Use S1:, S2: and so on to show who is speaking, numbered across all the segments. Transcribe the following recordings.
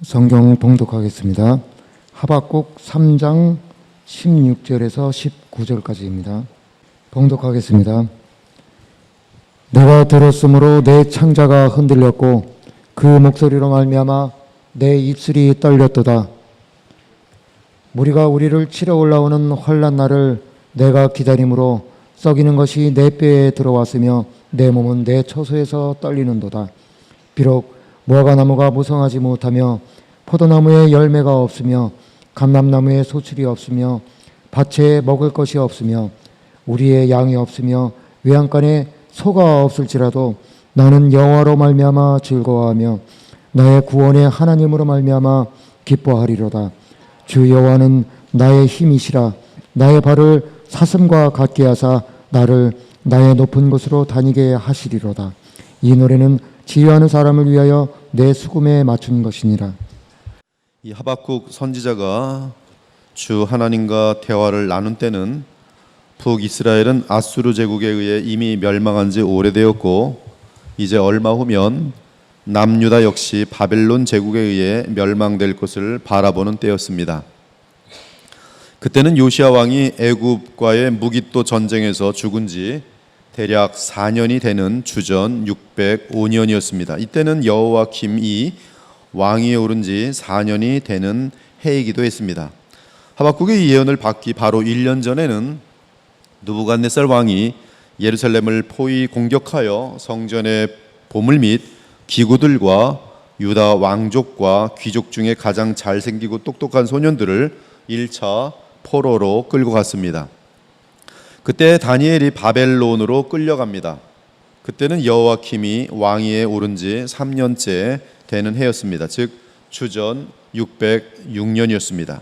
S1: 성경 봉독하겠습니다. 하박국 3장 16절에서 19절까지입니다. 봉독하겠습니다. 내가 들었으므로 내 창자가 흔들렸고 그 목소리로 말미암아 내 입술이 떨렸도다. 무리가 우리를 치러 올라오는 환난 날을 내가 기다림으로 썩이는 것이 내 뼈에 들어왔으며 내 몸은 내 처소에서 떨리는도다. 비록 무화과나무가 무성하지 못하며 포도나무에 열매가 없으며 감람나무에 소출이 없으며 밭에 먹을 것이 없으며 우리의 양이 없으며 외양간에 소가 없을지라도 나는 여호와로 말미암아 즐거워하며 나의 구원의 하나님으로 말미암아 기뻐하리로다. 주 여호와는 나의 힘이시라. 나의 발을 사슴과 같게 하사 나를 나의 높은 곳으로 다니게 하시리로다. 이 노래는 지휘하는 사람을 위하여 내 수금에 맞춘 것이니라.
S2: 이 하박국 선지자가 주 하나님과 대화를 나눈 때는 북이스라엘은 아수르 제국에 의해 이미 멸망한 지 오래되었고 이제 얼마 후면 남유다 역시 바벨론 제국에 의해 멸망될 것을 바라보는 때였습니다. 그때는 요시야 왕이 애굽과의 무기또 전쟁에서 죽은 지 대략 4년이 되는 주전 605년이었습니다. 이때는 여호와킴이 왕위에 오른 지 4년이 되는 해이기도 했습니다. 하박국의 이 예언을 받기 바로 1년 전에는 느부갓네살 왕이 예루살렘을 포위 공격하여 성전의 보물 및 기구들과 유다 왕족과 귀족 중에 가장 잘생기고 똑똑한 소년들을 1차 포로로 끌고 갔습니다. 그때 다니엘이 바벨론으로 끌려갑니다. 그때는 여호와킴이 왕위에 오른 지 3년째 되는 해였습니다. 즉 주전 606년이었습니다.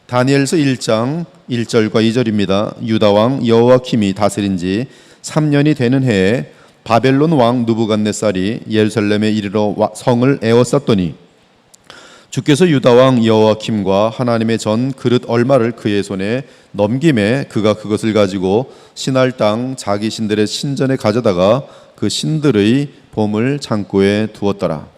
S2: 다니엘서 1장 1절과 2절입니다. 유다 왕 여호와킴이 다스린 지 3년이 되는 해에 바벨론 왕 느부갓네살이 예루살렘에 이르러 성을 에워쌌더니 주께서 유다 왕 여호와킴과 하나님의 전 그릇 얼마를 그의 손에 넘김에 그가 그것을 가지고 신할 땅 자기 신들의 신전에 가져다가 그 신들의 보물 창고에 두었더라.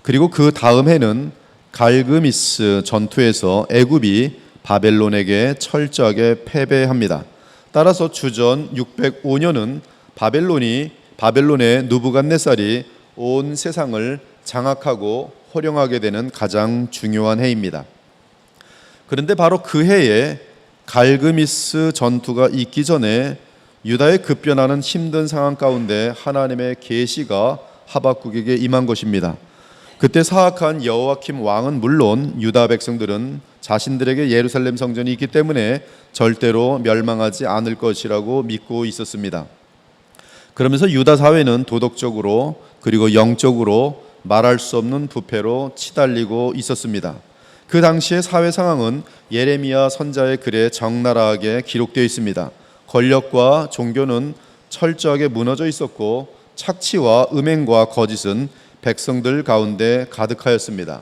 S2: 그리고 그 다음 해는 갈그미스 전투에서 애굽이 바벨론에게 철저하게 패배합니다. 따라서 주전 605년은 바벨론의 느부갓네살이 온 세상을 장악하고 호령하게 되는 가장 중요한 해입니다. 그런데 바로 그 해에 갈그미스 전투가 있기 전에 유다의 급변하는 힘든 상황 가운데 하나님의 계시가 하박국에게 임한 것입니다. 그때 사악한 여호와킴 왕은 물론 유다 백성들은 자신들에게 예루살렘 성전이 있기 때문에 절대로 멸망하지 않을 것이라고 믿고 있었습니다. 그러면서 유다 사회는 도덕적으로 그리고 영적으로 말할 수 없는 부패로 치달리고 있었습니다. 그 당시의 사회 상황은 예레미야 선자의 글에 적나라하게 기록되어 있습니다. 권력과 종교는 철저하게 무너져 있었고 착취와 음행과 거짓은 백성들 가운데 가득하였습니다.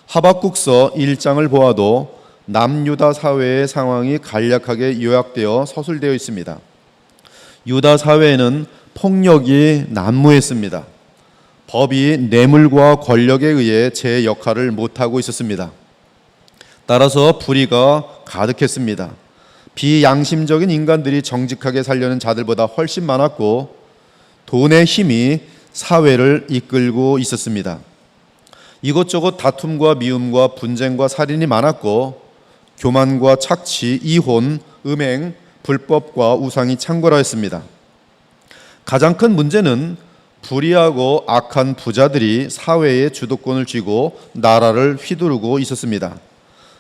S2: 하박국서 1장을 보아도 남유다 사회의 상황이 간략하게 요약되어 서술되어 있습니다. 유다 사회에는 폭력이 난무했습니다. 법이 뇌물과 권력에 의해 제 역할을 못하고 있었습니다. 따라서 불의가 가득했습니다. 비양심적인 인간들이 정직하게 살려는 자들보다 훨씬 많았고 돈의 힘이 사회를 이끌고 있었습니다. 이것저것 다툼과 미움과 분쟁과 살인이 많았고 교만과 착취, 이혼, 음행, 불법과 우상이 창궐하였습니다. 가장 큰 문제는 불의하고 악한 부자들이 사회의 주도권을 쥐고 나라를 휘두르고 있었습니다.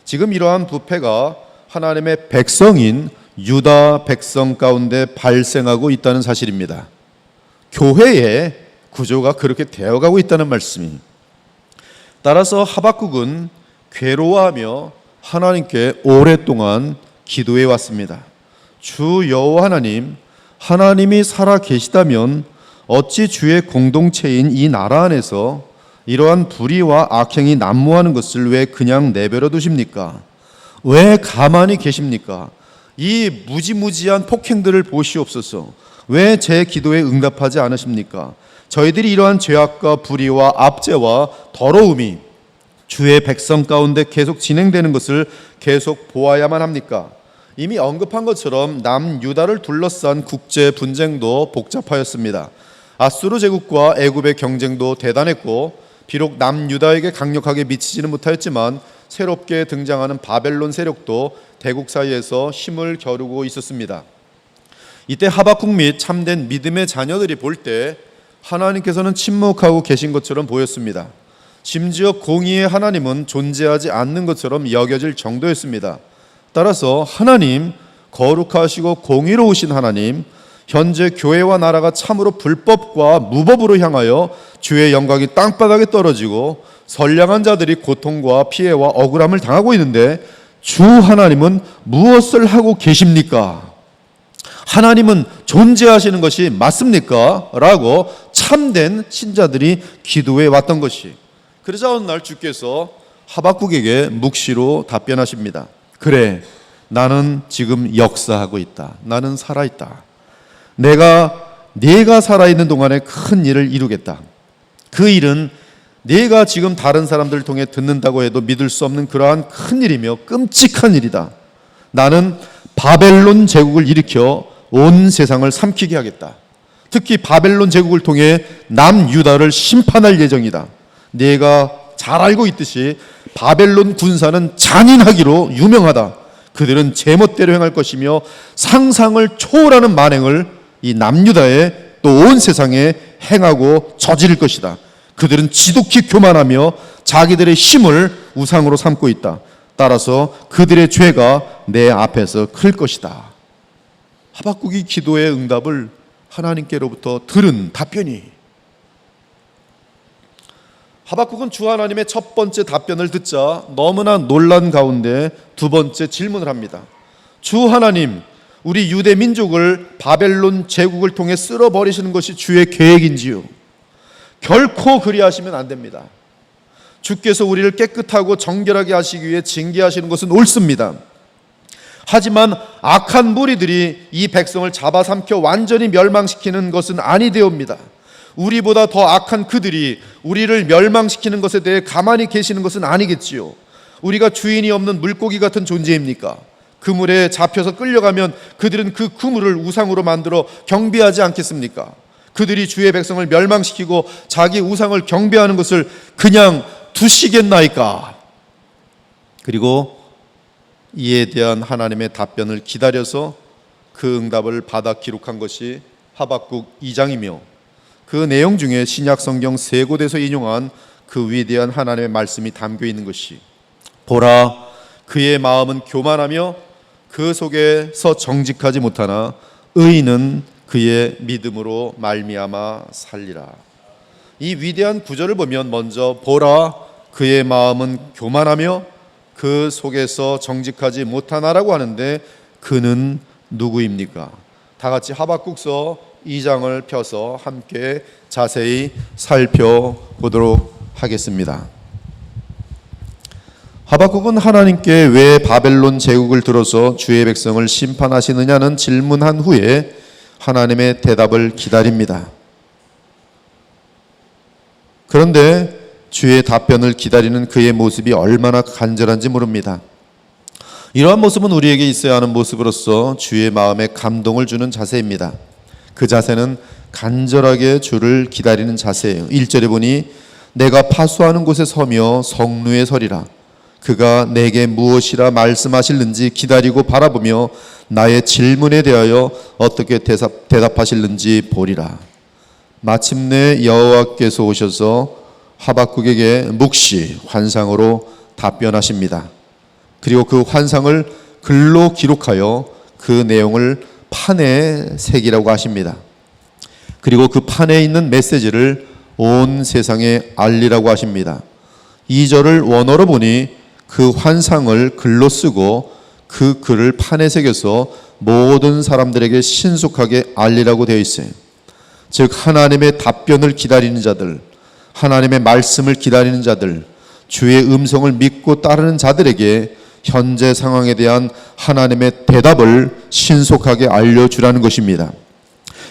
S2: 지금 이러한 부패가 하나님의 백성인 유다 백성 가운데 발생하고 있다는 사실입니다. 교회의 구조가 그렇게 되어가고 있다는 말씀입니다. 따라서 하박국은 괴로워하며 하나님께 오랫동안 기도해 왔습니다. 주 여호와 하나님, 하나님이 살아 계시다면 어찌 주의 공동체인 이 나라 안에서 이러한 불의와 악행이 난무하는 것을 왜 그냥 내버려 두십니까? 왜 가만히 계십니까? 이 무지무지한 폭행들을 보시옵소서. 왜 제 기도에 응답하지 않으십니까? 저희들이 이러한 죄악과 불의와 압제와 더러움이 주의 백성 가운데 계속 진행되는 것을 계속 보아야만 합니까? 이미 언급한 것처럼 남유다를 둘러싼 국제 분쟁도 복잡하였습니다. 아수르 제국과 애굽의 경쟁도 대단했고 비록 남유다에게 강력하게 미치지는 못하였지만 새롭게 등장하는 바벨론 세력도 대국 사이에서 힘을 겨루고 있었습니다. 이때 하박국 및 참된 믿음의 자녀들이 볼 때 하나님께서는 침묵하고 계신 것처럼 보였습니다. 심지어 공의의 하나님은 존재하지 않는 것처럼 여겨질 정도였습니다. 따라서 하나님, 거룩하시고 공의로우신 하나님, 현재 교회와 나라가 참으로 불법과 무법으로 향하여 주의 영광이 땅바닥에 떨어지고 선량한 자들이 고통과 피해와 억울함을 당하고 있는데 주 하나님은 무엇을 하고 계십니까? 하나님은 존재하시는 것이 맞습니까? 라고 참된 신자들이 기도해 왔던 것이, 그러자 어느 날 주께서 하박국에게 묵시로 답변하십니다. 그래, 나는 지금 역사하고 있다. 나는 살아있다. 네가 살아있는 동안에 큰 일을 이루겠다. 그 일은 네가 지금 다른 사람들 통해 듣는다고 해도 믿을 수 없는 그러한 큰 일이며 끔찍한 일이다. 나는 바벨론 제국을 일으켜 온 세상을 삼키게 하겠다. 특히 바벨론 제국을 통해 남유다를 심판할 예정이다. 네가 잘 알고 있듯이 바벨론 군사는 잔인하기로 유명하다. 그들은 제멋대로 행할 것이며 상상을 초월하는 만행을 이 남유다에 또 온 세상에 행하고 저지를 것이다. 그들은 지독히 교만하며 자기들의 힘을 우상으로 삼고 있다. 따라서 그들의 죄가 내 앞에서 클 것이다. 하박국이 기도의 응답을 하나님께로부터 들은 답변이, 하박국은 주 하나님의 첫 번째 답변을 듣자 너무나 놀란 가운데 두 번째 질문을 합니다. 주 하나님, 우리 유대 민족을 바벨론 제국을 통해 쓸어버리시는 것이 주의 계획인지요? 결코 그리하시면 안 됩니다. 주께서 우리를 깨끗하고 정결하게 하시기 위해 징계하시는 것은 옳습니다. 하지만 악한 무리들이 이 백성을 잡아삼켜 완전히 멸망시키는 것은 아니되옵니다. 우리보다 더 악한 그들이 우리를 멸망시키는 것에 대해 가만히 계시는 것은 아니겠지요. 우리가 주인이 없는 물고기 같은 존재입니까? 그물에 잡혀서 끌려가면 그들은 그 그물을 우상으로 만들어 경배하지 않겠습니까? 그들이 주의 백성을 멸망시키고 자기 우상을 경배하는 것을 그냥 두시겠나이까? 그리고 이에 대한 하나님의 답변을 기다려서 그 응답을 받아 기록한 것이 하박국 2장이며 그 내용 중에 신약 성경 세 곳에서 인용한 그 위대한 하나님의 말씀이 담겨 있는 것이, 보라, 그의 마음은 교만하며 그 속에서 정직하지 못하나 의인은 그의 믿음으로 말미암아 살리라. 이 위대한 구절을 보면 먼저 보라, 그의 마음은 교만하며 그 속에서 정직하지 못하나라고 하는데 그는 누구입니까? 다 같이 하박국서 2장을 펴서 함께 자세히 살펴보도록 하겠습니다. 하박국은 하나님께 왜 바벨론 제국을 들어서 주의 백성을 심판하시느냐는 질문한 후에 하나님의 대답을 기다립니다. 그런데 주의 답변을 기다리는 그의 모습이 얼마나 간절한지 모릅니다. 이러한 모습은 우리에게 있어야 하는 모습으로서 주의 마음에 감동을 주는 자세입니다. 그 자세는 간절하게 주를 기다리는 자세예요. 1절에 보니 내가 파수하는 곳에 서며 성루에 서리라. 그가 내게 무엇이라 말씀하실는지 기다리고 바라보며 나의 질문에 대하여 어떻게 대답하실는지 보리라. 마침내 여호와께서 오셔서 하박국에게 묵시 환상으로 답변하십니다. 그리고 그 환상을 글로 기록하여 그 내용을 판에 새기라고 하십니다. 그리고 그 판에 있는 메시지를 온 세상에 알리라고 하십니다. 2절을 원어로 보니 그 환상을 글로 쓰고 그 글을 판에 새겨서 모든 사람들에게 신속하게 알리라고 되어 있어요. 즉 하나님의 답변을 기다리는 자들, 하나님의 말씀을 기다리는 자들, 주의 음성을 믿고 따르는 자들에게 현재 상황에 대한 하나님의 대답을 신속하게 알려주라는 것입니다.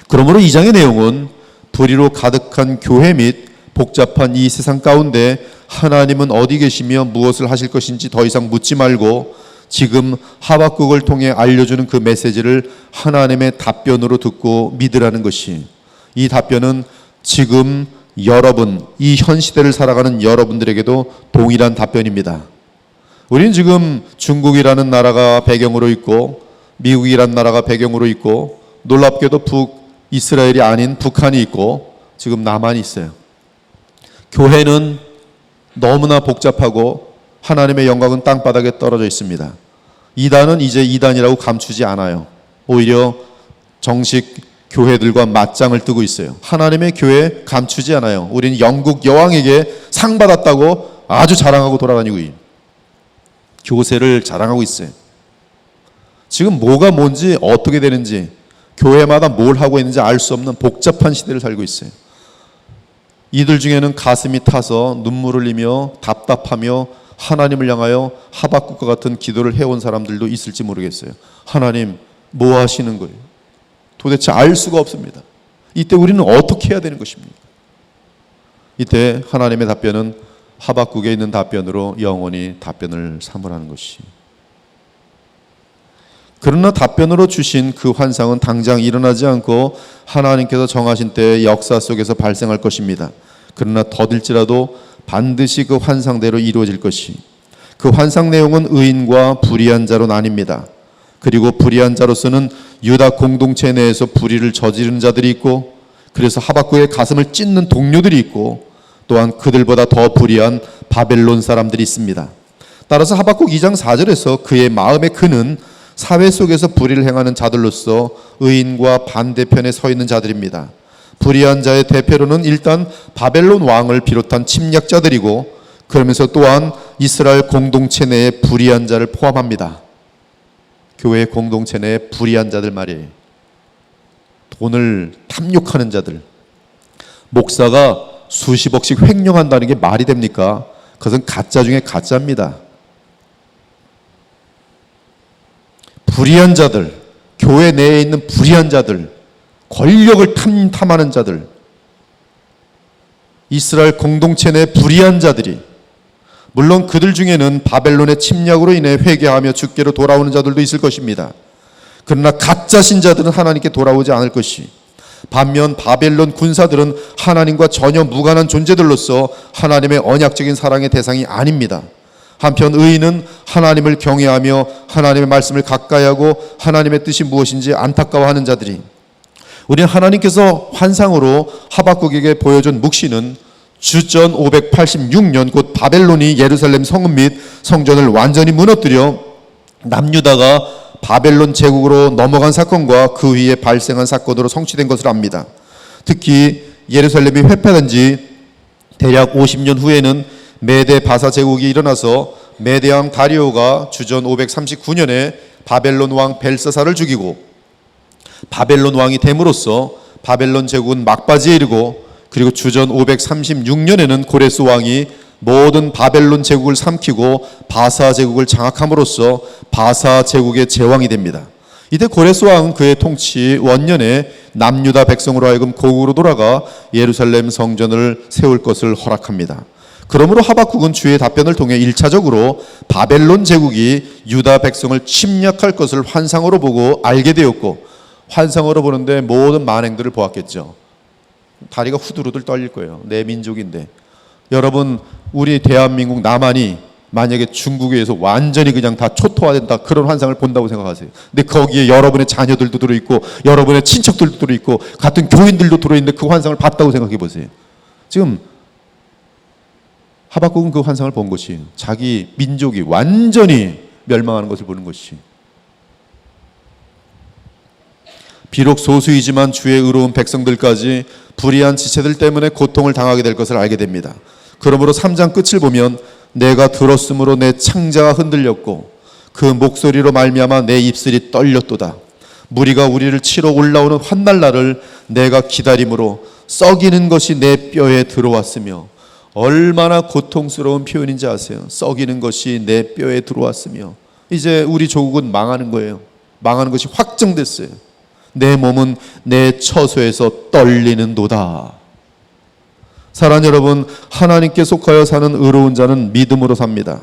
S2: 그러므로 이 장의 내용은 불의로 가득한 교회 및 복잡한 이 세상 가운데 하나님은 어디 계시며 무엇을 하실 것인지 더 이상 묻지 말고 지금 하박국을 통해 알려주는 그 메시지를 하나님의 답변으로 듣고 믿으라는 것이, 이 답변은 지금 여러분, 이 현 시대를 살아가는 여러분들에게도 동일한 답변입니다. 우리는 지금 중국이라는 나라가 배경으로 있고 미국이라는 나라가 배경으로 있고 놀랍게도 북이스라엘이 아닌 북한이 있고 지금 남한이 있어요. 교회는 너무나 복잡하고 하나님의 영광은 땅바닥에 떨어져 있습니다. 이단은 이제 이단이라고 감추지 않아요. 오히려 정식 교회들과 맞짱을 뜨고 있어요. 하나님의 교회 감추지 않아요. 우리는 영국 여왕에게 상 받았다고 아주 자랑하고 돌아다니고 교세를 자랑하고 있어요. 지금 뭐가 뭔지 어떻게 되는지 교회마다 뭘 하고 있는지 알 수 없는 복잡한 시대를 살고 있어요. 이들 중에는 가슴이 타서 눈물을 흘리며 답답하며 하나님을 향하여 하박국과 같은 기도를 해온 사람들도 있을지 모르겠어요. 하나님 뭐 하시는 거예요? 도대체 알 수가 없습니다. 이때 우리는 어떻게 해야 되는 것입니까? 이때 하나님의 답변은 하박국에 있는 답변으로 영원히 답변을 삼으라는 것이. 그러나 답변으로 주신 그 환상은 당장 일어나지 않고 하나님께서 정하신 때의 역사 속에서 발생할 것입니다. 그러나 더딜지라도 반드시 그 환상대로 이루어질 것이. 그 환상 내용은 의인과 불의한 자로 나뉩니다. 그리고 불의한 자로서는 유다 공동체 내에서 불의를 저지르는 자들이 있고, 그래서 하박국의 가슴을 찢는 동료들이 있고, 또한 그들보다 더 불의한 바벨론 사람들이 있습니다. 따라서 하박국 2장 4절에서 그의 마음의 근은 사회 속에서 불의를 행하는 자들로서 의인과 반대편에 서 있는 자들입니다. 불의한 자의 대표로는 일단 바벨론 왕을 비롯한 침략자들이고, 그러면서 또한 이스라엘 공동체 내에 불의한 자를 포함합니다. 교회 공동체 내에 불의한 자들 말이에요. 돈을 탐욕하는 자들. 목사가 수십억씩 횡령한다는 게 말이 됩니까? 그것은 가짜 중에 가짜입니다. 불의한 자들, 교회 내에 있는 불의한 자들, 권력을 탐하는 자들, 이스라엘 공동체 내 불의한 자들이, 물론 그들 중에는 바벨론의 침략으로 인해 회개하며 주께로 돌아오는 자들도 있을 것입니다. 그러나 가짜 신자들은 하나님께 돌아오지 않을 것이, 반면 바벨론 군사들은 하나님과 전혀 무관한 존재들로서 하나님의 언약적인 사랑의 대상이 아닙니다. 한편 의인은 하나님을 경외하며 하나님의 말씀을 가까이하고 하나님의 뜻이 무엇인지 안타까워하는 자들이, 우리는 하나님께서 환상으로 하박국에게 보여준 묵시는 주전 586년 곧 바벨론이 예루살렘 성읍 및 성전을 완전히 무너뜨려 남유다가 바벨론 제국으로 넘어간 사건과 그 위에 발생한 사건으로 성취된 것을 압니다. 특히 예루살렘이 회파된 지 대략 50년 후에는 메데 바사 제국이 일어나서 메데 왕 다리오가 주전 539년에 바벨론 왕 벨사사를 죽이고 바벨론 왕이 됨으로써 바벨론 제국은 막바지에 이르고, 그리고 주전 536년에는 고레스 왕이 모든 바벨론 제국을 삼키고 바사 제국을 장악함으로써 바사 제국의 제왕이 됩니다. 이때 고레스 왕은 그의 통치 원년에 남유다 백성으로 하여금 고국으로 돌아가 예루살렘 성전을 세울 것을 허락합니다. 그러므로 하박국은 주의 답변을 통해 1차적으로 바벨론 제국이 유다 백성을 침략할 것을 환상으로 보고 알게 되었고, 환상으로 보는데 모든 만행들을 보았겠죠. 다리가 후들후들 떨릴 거예요. 내 민족인데. 여러분, 우리 대한민국 남한이 만약에 중국에 의해서 완전히 그냥 다 초토화된다, 그런 환상을 본다고 생각하세요. 근데 거기에 여러분의 자녀들도 들어있고 여러분의 친척들도 들어있고 같은 교인들도 들어있는데 그 환상을 봤다고 생각해 보세요. 지금 하박국은 그 환상을 본 것이 자기 민족이 완전히 멸망하는 것을 보는 것이, 비록 소수이지만 주의 의로운 백성들까지 불의한 지체들 때문에 고통을 당하게 될 것을 알게 됩니다. 그러므로 3장 끝을 보면 내가 들었으므로 내 창자가 흔들렸고 그 목소리로 말미암아 내 입술이 떨렸도다. 무리가 우리를 치러 올라오는 환날 날을 내가 기다림으로 썩이는 것이 내 뼈에 들어왔으며, 얼마나 고통스러운 표현인지 아세요? 썩이는 것이 내 뼈에 들어왔으며. 이제 우리 조국은 망하는 거예요. 망하는 것이 확정됐어요. 내 몸은 내 처소에서 떨리는도다. 사랑하는 여러분, 하나님께 속하여 사는 의로운 자는 믿음으로 삽니다.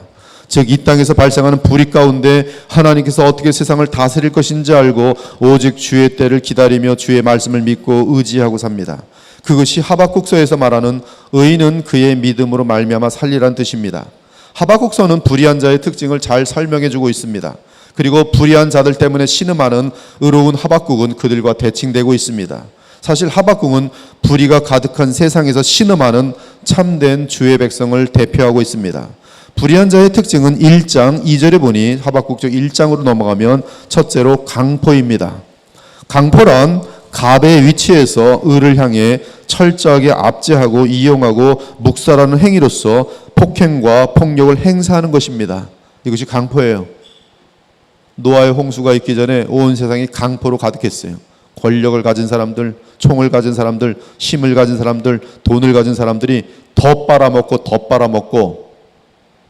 S2: 즉 이 땅에서 발생하는 불의 가운데 하나님께서 어떻게 세상을 다스릴 것인지 알고 오직 주의 때를 기다리며 주의 말씀을 믿고 의지하고 삽니다. 그것이 하박국서에서 말하는 의인은 그의 믿음으로 말미암아 살리란 뜻입니다. 하박국서는 불의한 자의 특징을 잘 설명해 주고 있습니다. 그리고 불의한 자들 때문에 신음하는 의로운 하박국은 그들과 대칭되고 있습니다. 사실 하박국은 불의가 가득한 세상에서 신음하는 참된 주의 백성을 대표하고 있습니다. 불의한 자의 특징은 1장 2절에 보니 하박국서 1장으로 넘어가면 첫째로 강포입니다. 강포란 갑의 위치에서 을을 향해 철저하게 압제하고 이용하고 묵살하는 행위로서 폭행과 폭력을 행사하는 것입니다. 이것이 강포예요. 노아의 홍수가 있기 전에 온 세상이 강포로 가득했어요. 권력을 가진 사람들, 총을 가진 사람들, 힘을 가진 사람들, 돈을 가진 사람들이 더 빨아먹고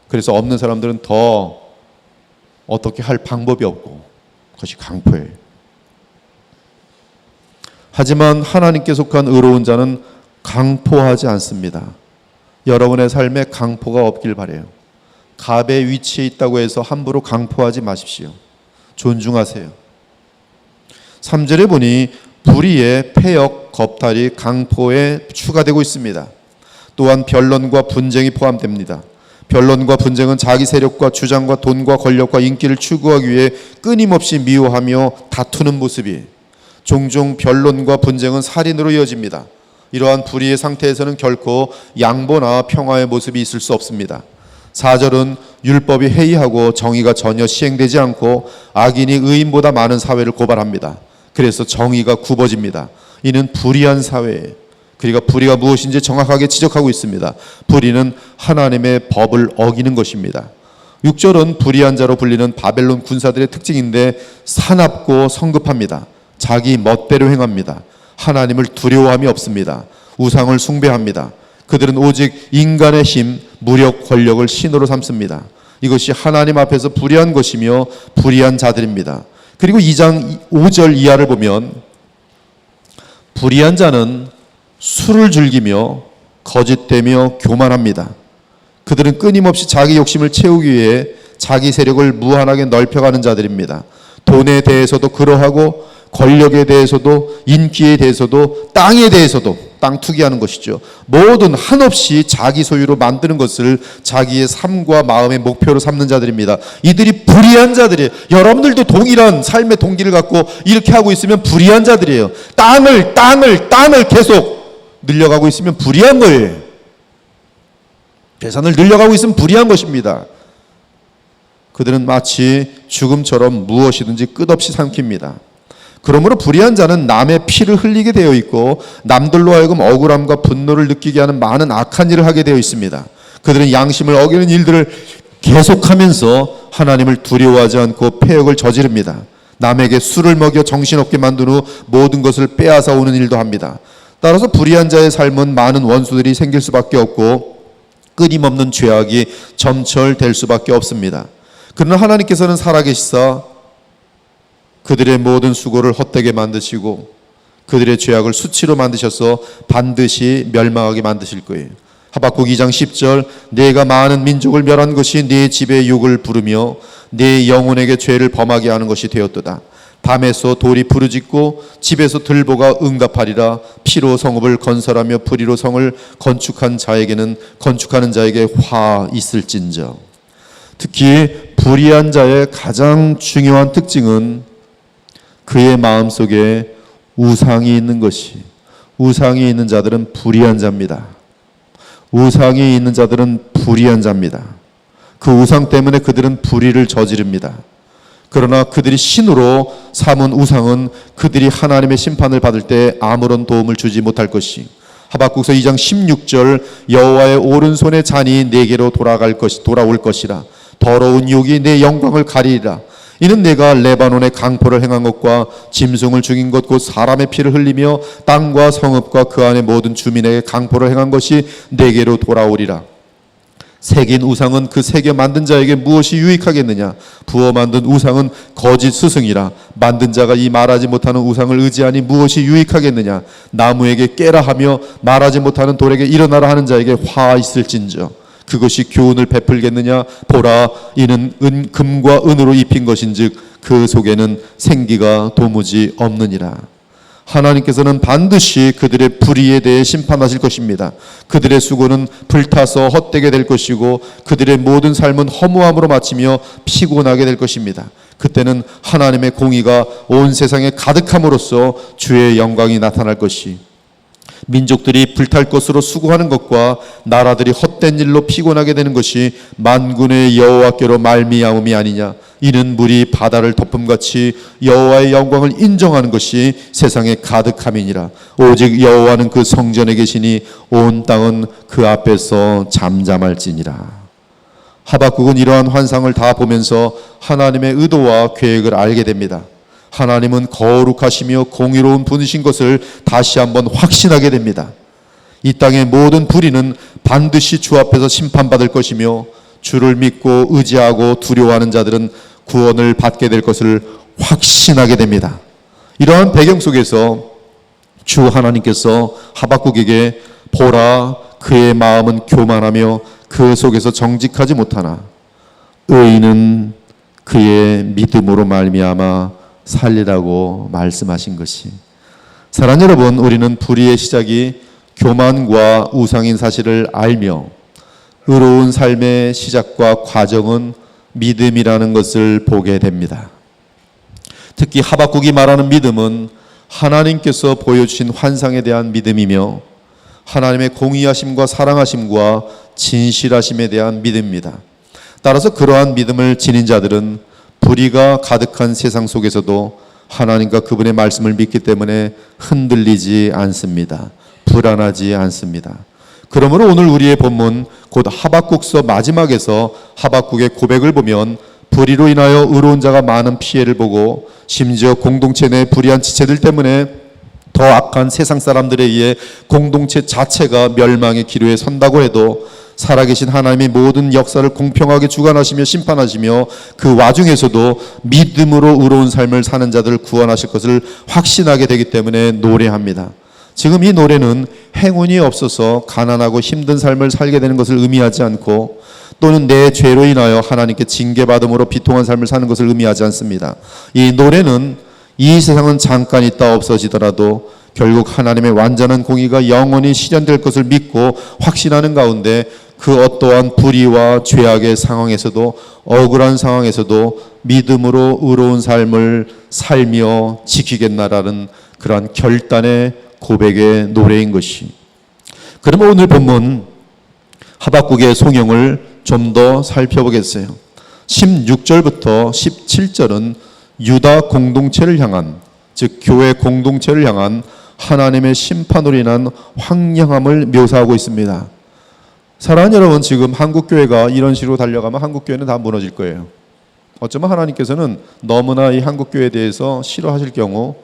S2: 그래서 없는 사람들은 더 어떻게 할 방법이 없고 그것이 강포예요. 하지만 하나님께 속한 의로운 자는 강포하지 않습니다. 여러분의 삶에 강포가 없길 바라요. 갑의 위치에 있다고 해서 함부로 강포하지 마십시오. 존중하세요. 3절에 보니 불의의 폐역, 겁탈이 강포에 추가되고 있습니다. 또한 변론과 분쟁이 포함됩니다. 변론과 분쟁은 자기 세력과 주장과 돈과 권력과 인기를 추구하기 위해 끊임없이 미워하며 다투는 모습이 종종 변론과 분쟁은 살인으로 이어집니다. 이러한 불의의 상태에서는 결코 양보나 평화의 모습이 있을 수 없습니다. 4절은 율법이 해이하고 정의가 전혀 시행되지 않고 악인이 의인보다 많은 사회를 고발합니다. 그래서 정의가 굽어집니다. 이는 불의한 사회예요. 그러니까 불의가 무엇인지 정확하게 지적하고 있습니다. 불의는 하나님의 법을 어기는 것입니다. 6절은 불의한 자로 불리는 바벨론 군사들의 특징인데 사납고 성급합니다. 자기 멋대로 행합니다. 하나님을 두려워함이 없습니다. 우상을 숭배합니다. 그들은 오직 인간의 힘, 무력, 권력을 신으로 삼습니다. 이것이 하나님 앞에서 불의한 것이며 불의한 자들입니다. 그리고 2장 5절 이하를 보면 불의한 자는 술을 즐기며 거짓되며 교만합니다. 그들은 끊임없이 자기 욕심을 채우기 위해 자기 세력을 무한하게 넓혀가는 자들입니다. 돈에 대해서도 그러하고 권력에 대해서도 인기에 대해서도 땅에 대해서도 땅 투기하는 것이죠. 모든 한없이 자기 소유로 만드는 것을 자기의 삶과 마음의 목표로 삼는 자들입니다. 이들이 불의한 자들이에요. 여러분들도 동일한 삶의 동기를 갖고 이렇게 하고 있으면 불의한 자들이에요. 땅을 계속 늘려가고 있으면 불의한 거예요. 재산을 늘려가고 있으면 불의한 것입니다. 그들은 마치 죽음처럼 무엇이든지 끝없이 삼킵니다. 그러므로 불의한 자는 남의 피를 흘리게 되어 있고 남들로 하여금 억울함과 분노를 느끼게 하는 많은 악한 일을 하게 되어 있습니다. 그들은 양심을 어기는 일들을 계속하면서 하나님을 두려워하지 않고 폐역을 저지릅니다. 남에게 술을 먹여 정신없게 만든 후 모든 것을 빼앗아 오는 일도 합니다. 따라서 불의한 자의 삶은 많은 원수들이 생길 수밖에 없고 끊임없는 죄악이 점철될 수밖에 없습니다. 그러나 하나님께서는 살아계시사 그들의 모든 수고를 헛되게 만드시고 그들의 죄악을 수치로 만드셔서 반드시 멸망하게 만드실 거예요. 하박국 2장 10절 내가 많은 민족을 멸한 것이 네 집의 욕을 부르며 네 영혼에게 죄를 범하게 하는 것이 되었도다. 밤에서 돌이 부르짖고 집에서 들보가 응답하리라. 피로 성읍을 건설하며 불의로 성을 건축한 자에게는 건축하는 자에게 화 있을진저. 특히 불의한 자의 가장 중요한 특징은 그의 마음속에 우상이 있는 것이, 우상이 있는 자들은 불의한 자입니다. 우상이 있는 자들은 불의한 자입니다. 그 우상 때문에 그들은 불의를 저지릅니다. 그러나 그들이 신으로 삼은 우상은 그들이 하나님의 심판을 받을 때 아무런 도움을 주지 못할 것이, 하박국서 2장 16절 여호와의 오른손의 잔이 내게로 돌아올 것이라. 더러운 욕이 내 영광을 가리리라. 이는 내가 레바논의 강포를 행한 것과 짐승을 죽인 것 곧 사람의 피를 흘리며 땅과 성읍과 그 안의 모든 주민에게 강포를 행한 것이 내게로 돌아오리라. 새긴 우상은 그 새겨 만든 자에게 무엇이 유익하겠느냐? 부어 만든 우상은 거짓 스승이라. 만든 자가 이 말하지 못하는 우상을 의지하니 무엇이 유익하겠느냐? 나무에게 깨라 하며 말하지 못하는 돌에게 일어나라 하는 자에게 화 있을진저 그것이 교훈을 베풀겠느냐? 보라, 이는 금과 은으로 입힌 것인즉 그 속에는 생기가 도무지 없느니라. 하나님께서는 반드시 그들의 불의에 대해 심판하실 것입니다. 그들의 수고는 불타서 헛되게 될 것이고 그들의 모든 삶은 허무함으로 마치며 피곤하게 될 것입니다. 그때는 하나님의 공의가 온 세상에 가득함으로써 주의 영광이 나타날 것이, 민족들이 불탈 것으로 수고하는 것과 나라들이 헛된 일로 피곤하게 되는 것이 만군의 여호와께로 말미암음이 아니냐. 이는 물이 바다를 덮음같이 여호와의 영광을 인정하는 것이 세상에 가득함이니라. 오직 여호와는 그 성전에 계시니 온 땅은 그 앞에서 잠잠할지니라. 하박국은 이러한 환상을 다 보면서 하나님의 의도와 계획을 알게 됩니다. 하나님은 거룩하시며 공의로운 분이신 것을 다시 한번 확신하게 됩니다. 이 땅의 모든 불의는 반드시 주 앞에서 심판받을 것이며 주를 믿고 의지하고 두려워하는 자들은 구원을 받게 될 것을 확신하게 됩니다. 이러한 배경 속에서 주 하나님께서 하박국에게 보라, 그의 마음은 교만하며 그 속에서 정직하지 못하나 의인은 그의 믿음으로 말미암아 살리라고 말씀하신 것이, 사랑하는 여러분, 우리는 불의의 시작이 교만과 우상인 사실을 알며 의로운 삶의 시작과 과정은 믿음이라는 것을 보게 됩니다. 특히 하박국이 말하는 믿음은 하나님께서 보여주신 환상에 대한 믿음이며 하나님의 공의하심과 사랑하심과 진실하심에 대한 믿음입니다. 따라서 그러한 믿음을 지닌 자들은 불의가 가득한 세상 속에서도 하나님과 그분의 말씀을 믿기 때문에 흔들리지 않습니다. 불안하지 않습니다. 그러므로 오늘 우리의 본문 곧 하박국서 마지막에서 하박국의 고백을 보면 불의로 인하여 의로운 자가 많은 피해를 보고 심지어 공동체 내 불의한 지체들 때문에 더 악한 세상 사람들에 의해 공동체 자체가 멸망의 기로에 선다고 해도 살아계신 하나님이 모든 역사를 공평하게 주관하시며 심판하시며 그 와중에서도 믿음으로 의로운 삶을 사는 자들을 구원하실 것을 확신하게 되기 때문에 노래합니다. 지금 이 노래는 행운이 없어서 가난하고 힘든 삶을 살게 되는 것을 의미하지 않고 또는 내 죄로 인하여 하나님께 징계받음으로 비통한 삶을 사는 것을 의미하지 않습니다. 이 노래는 이 세상은 잠깐 있다 없어지더라도 결국 하나님의 완전한 공의가 영원히 실현될 것을 믿고 확신하는 가운데 그 어떠한 불의와 죄악의 상황에서도 억울한 상황에서도 믿음으로 의로운 삶을 살며 지키겠나라는 그러한 결단의 고백의 노래인 것이. 그러면 오늘 본문 하박국의 송영을 좀 더 살펴보겠어요. 16절부터 17절은 유다 공동체를 향한, 즉 교회 공동체를 향한 하나님의 심판으로 인한 황량함을 묘사하고 있습니다. 사랑하는 여러분, 지금 한국교회가 이런 식으로 달려가면 한국교회는 다 무너질 거예요. 어쩌면 하나님께서는 너무나 이 한국교회에 대해서 싫어하실 경우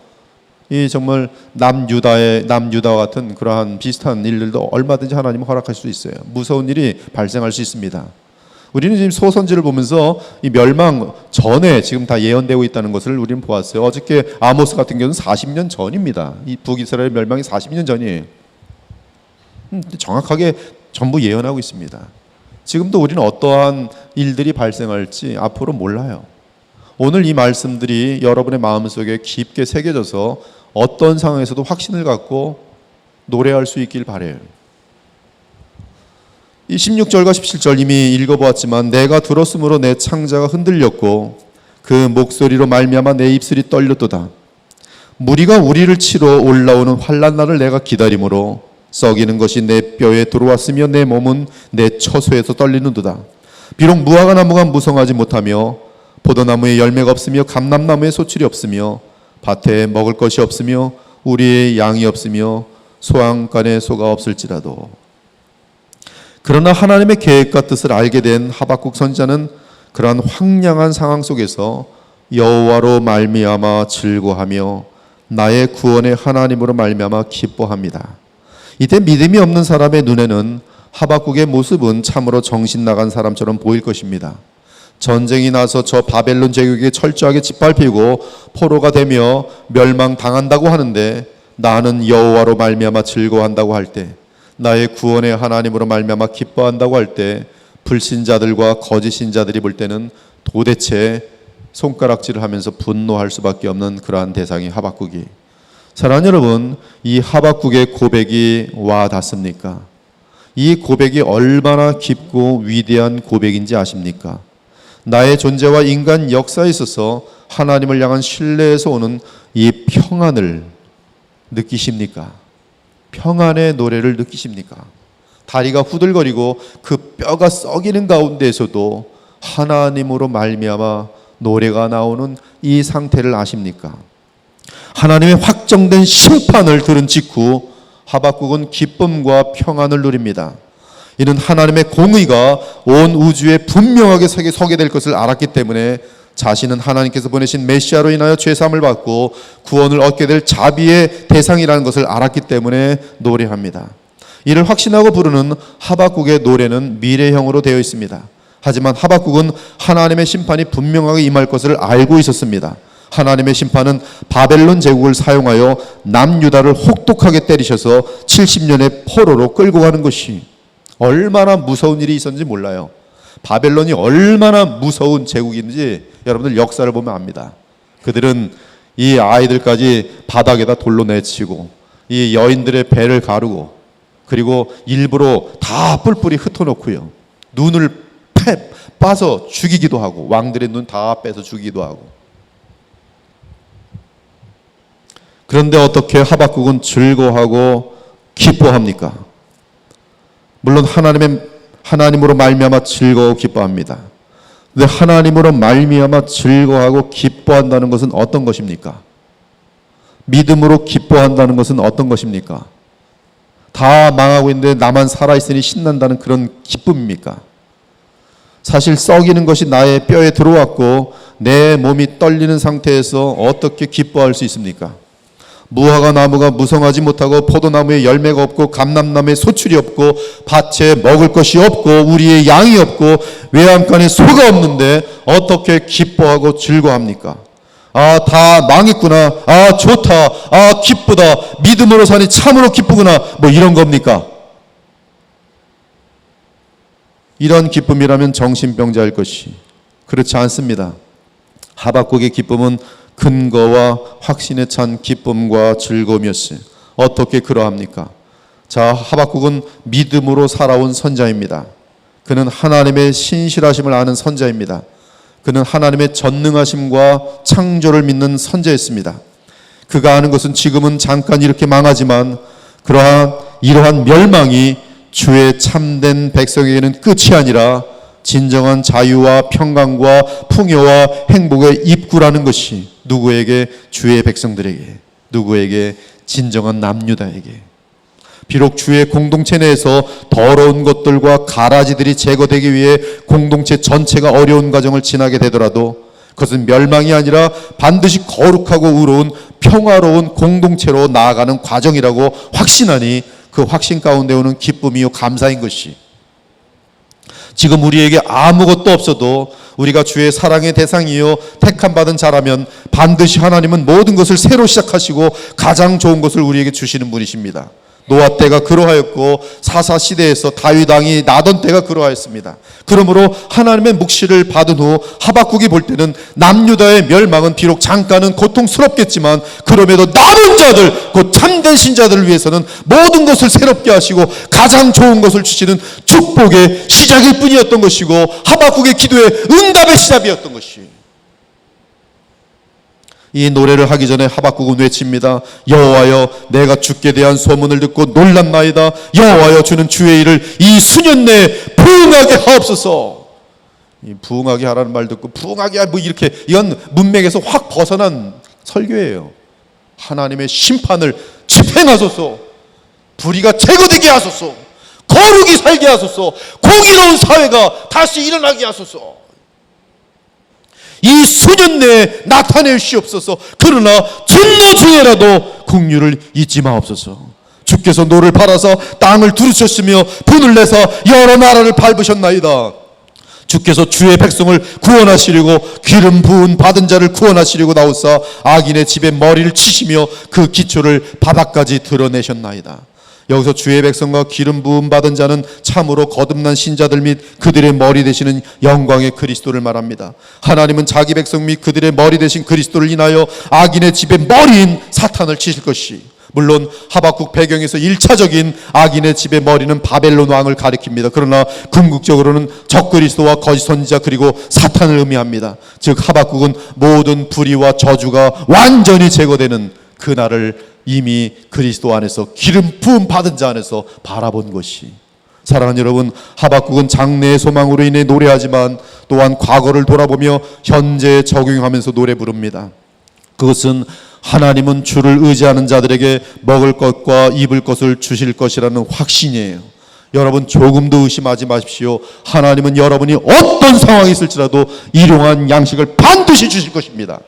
S2: 이 정말 남유다와 같은 그러한 비슷한 일들도 얼마든지 하나님은 허락할 수 있어요. 무서운 일이 발생할 수 있습니다. 우리는 지금 소선지를 보면서 이 멸망 전에 지금 다 예언되고 있다는 것을 우리는 보았어요. 어저께 아모스 같은 경우는 40년 전입니다. 이 북이스라엘 멸망이 40년 전이에요. 정확하게 전부 예언하고 있습니다. 지금도 우리는 어떠한 일들이 발생할지 앞으로 몰라요. 오늘 이 말씀들이 여러분의 마음속에 깊게 새겨져서 어떤 상황에서도 확신을 갖고 노래할 수 있길 바라요. 이 16절과 17절 이미 읽어보았지만 내가 들었으므로 내 창자가 흔들렸고 그 목소리로 말미암아 내 입술이 떨렸도다. 무리가 우리를 치러 올라오는 환난 날을 내가 기다림으로 썩이는 것이 내 뼈에 들어왔으며 내 몸은 내 처소에서 떨리는도다. 비록 무화과 나무가 무성하지 못하며 포도나무에 열매가 없으며 감람나무에 소출이 없으며 밭에 먹을 것이 없으며 우리의 양이 없으며 소양간에 소가 없을지라도. 그러나 하나님의 계획과 뜻을 알게 된 하박국 선지자는 그러한 황량한 상황 속에서 여호와로 말미암아 즐거하며 나의 구원의 하나님으로 말미암아 기뻐합니다. 이때 믿음이 없는 사람의 눈에는 하박국의 모습은 참으로 정신 나간 사람처럼 보일 것입니다. 전쟁이 나서 저 바벨론 제국에게 철저하게 짓밟히고 포로가 되며 멸망당한다고 하는데, 나는 여호와로 말미암아 즐거워한다고 할 때, 나의 구원의 하나님으로 말미암아 기뻐한다고 할 때, 불신자들과 거짓 신자들이 볼 때는 도대체 손가락질을 하면서 분노할 수밖에 없는 그러한 대상이 하박국이. 사랑하는 여러분, 이 하박국의 고백이 와 닿습니까? 이 고백이 얼마나 깊고 위대한 고백인지 아십니까? 나의 존재와 인간 역사에 있어서 하나님을 향한 신뢰에서 오는 이 평안을 느끼십니까? 평안의 노래를 느끼십니까? 다리가 후들거리고 그 뼈가 썩이는 가운데에서도 하나님으로 말미암아 노래가 나오는 이 상태를 아십니까? 하나님의 확정된 심판을 들은 직후 하박국은 기쁨과 평안을 누립니다. 이는 하나님의 공의가 온 우주에 분명하게 서게 될 것을 알았기 때문에 자신은 하나님께서 보내신 메시아로 인하여 죄사함을 받고 구원을 얻게 될 자비의 대상이라는 것을 알았기 때문에 노래합니다. 이를 확신하고 부르는 하박국의 노래는 미래형으로 되어 있습니다. 하지만 하박국은 하나님의 심판이 분명하게 임할 것을 알고 있었습니다. 하나님의 심판은 바벨론 제국을 사용하여 남유다를 혹독하게 때리셔서 70년의 포로로 끌고 가는 것이 얼마나 무서운 일이 있었는지 몰라요. 바벨론이 얼마나 무서운 제국인지 여러분들 역사를 보면 압니다. 그들은 이 아이들까지 바닥에다 돌로 내치고 이 여인들의 배를 가르고 그리고 일부러 다 뿔뿔이 흩어놓고요, 눈을 빠서 죽이기도 하고 왕들의 눈 다 빼서 죽이기도 하고. 그런데 어떻게 하박국은 즐거워하고 기뻐합니까? 물론 하나님으로 말미암아 즐거워 기뻐합니다. 그런데 하나님으로 말미암아 즐거워하고 기뻐한다는 것은 어떤 것입니까? 믿음으로 기뻐한다는 것은 어떤 것입니까? 다 망하고 있는데 나만 살아있으니 신난다는 그런 기쁨입니까? 사실 썩이는 것이 나의 뼈에 들어왔고 내 몸이 떨리는 상태에서 어떻게 기뻐할 수 있습니까? 무화과 나무가 무성하지 못하고 포도나무에 열매가 없고 감람나무에 소출이 없고 밭에 먹을 것이 없고 우리의 양이 없고 외양간에 소가 없는데 어떻게 기뻐하고 즐거워합니까? 아, 다 망했구나. 아, 좋다. 아, 기쁘다. 믿음으로 사니 참으로 기쁘구나. 뭐 이런 겁니까? 이런 기쁨이라면 정신병자일 것이. 그렇지 않습니다. 하박국의 기쁨은 근거와 확신에 찬 기쁨과 즐거움이었어요. 어떻게 그러합니까? 자, 하박국은 믿음으로 살아온 선자입니다. 그는 하나님의 신실하심을 아는 선자입니다. 그는 하나님의 전능하심과 창조를 믿는 선자였습니다. 그가 아는 것은 지금은 잠깐 이렇게 망하지만 이러한 멸망이 주의 참된 백성에게는 끝이 아니라 진정한 자유와 평강과 풍요와 행복의 입구라는 것이 누구에게? 주의 백성들에게, 누구에게? 진정한 남유다에게. 비록 주의 공동체 내에서 더러운 것들과 가라지들이 제거되기 위해 공동체 전체가 어려운 과정을 지나게 되더라도 그것은 멸망이 아니라 반드시 거룩하고 의로운 평화로운 공동체로 나아가는 과정이라고 확신하니 그 확신 가운데 오는 기쁨이요 감사인 것이, 지금 우리에게 아무것도 없어도 우리가 주의 사랑의 대상이요 택함 받은 자라면 반드시 하나님은 모든 것을 새로 시작하시고 가장 좋은 것을 우리에게 주시는 분이십니다. 노아 때가 그러하였고 사사 시대에서 다윗 왕이 나던 때가 그러하였습니다. 그러므로 하나님의 묵시를 받은 후 하박국이 볼 때는 남유다의 멸망은 비록 잠깐은 고통스럽겠지만 그럼에도 남은 자들, 곧 참된 신자들을 위해서는 모든 것을 새롭게 하시고 가장 좋은 것을 주시는 축복의 시작일 뿐이었던 것이고 하박국의 기도의 응답의 시작이었던 것이. 이 노래를 하기 전에 하박국은 외칩니다. 여호와여, 내가 주께 대한 소문을 듣고 놀랐나이다. 여호와여, 주는 주의 일을 이 수년 내에 부응하게 하옵소서. 이 부응하게 하라는 말 듣고 부응하게 뭐 이렇게, 이건 문맥에서 확 벗어난 설교예요. 하나님의 심판을 집행하소서. 불의가 제거되게 하소서. 거룩이 살게 하소서. 공의로운 사회가 다시 일어나게 하소서. 이 수년 내에 나타낼 시옵소서. 그러나 진노 중에라도 긍휼을 잊지 마옵소서. 주께서 노를 팔아서 땅을 두르셨으며 분을 내서 여러 나라를 밟으셨나이다. 주께서 주의 백성을 구원하시려고 기름 부은 받은 자를 구원하시려고 나오사 악인의 집에 머리를 치시며 그 기초를 바닥까지 드러내셨나이다. 여기서 주의 백성과 기름 부음 받은 자는 참으로 거듭난 신자들 및 그들의 머리 되시는 영광의 그리스도를 말합니다. 하나님은 자기 백성 및 그들의 머리 되신 그리스도를 인하여 악인의 집의 머리인 사탄을 치실 것이, 물론 하박국 배경에서 1차적인 악인의 집의 머리는 바벨론 왕을 가리킵니다. 그러나 궁극적으로는 적그리스도와 거짓 선지자 그리고 사탄을 의미합니다. 즉 하박국은 모든 불의와 저주가 완전히 제거되는 그날을 이미 그리스도 안에서 기름 부음 받은 자 안에서 바라본 것이, 사랑하는 여러분, 하박국은 장래의 소망으로 인해 노래하지만 또한 과거를 돌아보며 현재에 적용하면서 노래 부릅니다. 그것은 하나님은 주를 의지하는 자들에게 먹을 것과 입을 것을 주실 것이라는 확신이에요. 여러분 조금도 의심하지 마십시오. 하나님은 여러분이 어떤 상황이 있을지라도 일용할 양식을 반드시 주실 것입니다.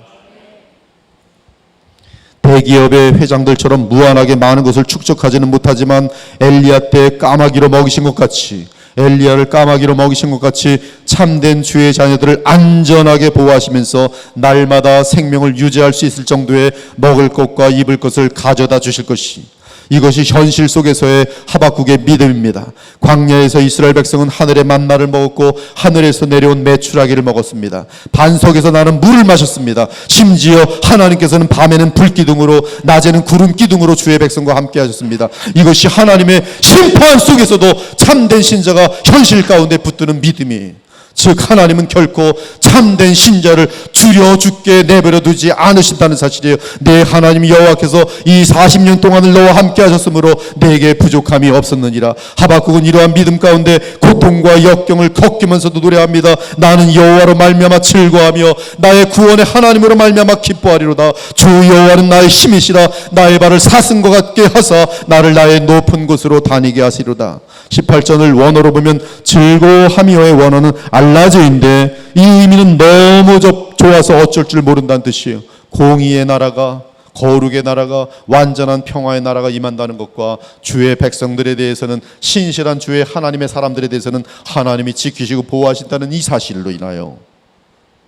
S2: 대기업의 회장들처럼 무한하게 많은 것을 축적하지는 못하지만 엘리야 때 까마귀로 먹이신 것 같이, 엘리야를 까마귀로 먹이신 것 같이 참된 주의 자녀들을 안전하게 보호하시면서 날마다 생명을 유지할 수 있을 정도의 먹을 것과 입을 것을 가져다 주실 것이, 이것이 현실 속에서의 하박국의 믿음입니다. 광야에서 이스라엘 백성은 하늘의 만나를 먹었고 하늘에서 내려온 메추라기를 먹었습니다. 반석에서 나는 물을 마셨습니다. 심지어 하나님께서는 밤에는 불기둥으로 낮에는 구름기둥으로 주의 백성과 함께 하셨습니다. 이것이 하나님의 심판 속에서도 참된 신자가 현실 가운데 붙드는 믿음이, 즉 하나님은 결코 참된 신자를 주려 죽게 내버려 두지 않으신다는 사실이에요. 내 하나님 여호와께서 이 40년 동안을 너와 함께 하셨으므로 내게 부족함이 없었느니라. 하박국은 이러한 믿음 가운데 고통과 역경을 겪으면서도 노래합니다. 나는 여호와로 말미암아 즐거워하며 나의 구원의 하나님으로 말미암아 기뻐하리로다. 주 여호와는 나의 힘이시라. 나의 발을 사슴과 같게 하사 나를 나의 높은 곳으로 다니게 하시리로다. 18절을 원어로 보면 즐거워하며의 원어는 알라저인데 이 의미는 너무 좋아서 어쩔 줄 모른다는 뜻이에요. 공의의 나라가, 거룩의 나라가, 완전한 평화의 나라가 임한다는 것과 주의 백성들에 대해서는, 신실한 주의 하나님의 사람들에 대해서는 하나님이 지키시고 보호하신다는 이 사실로 인하여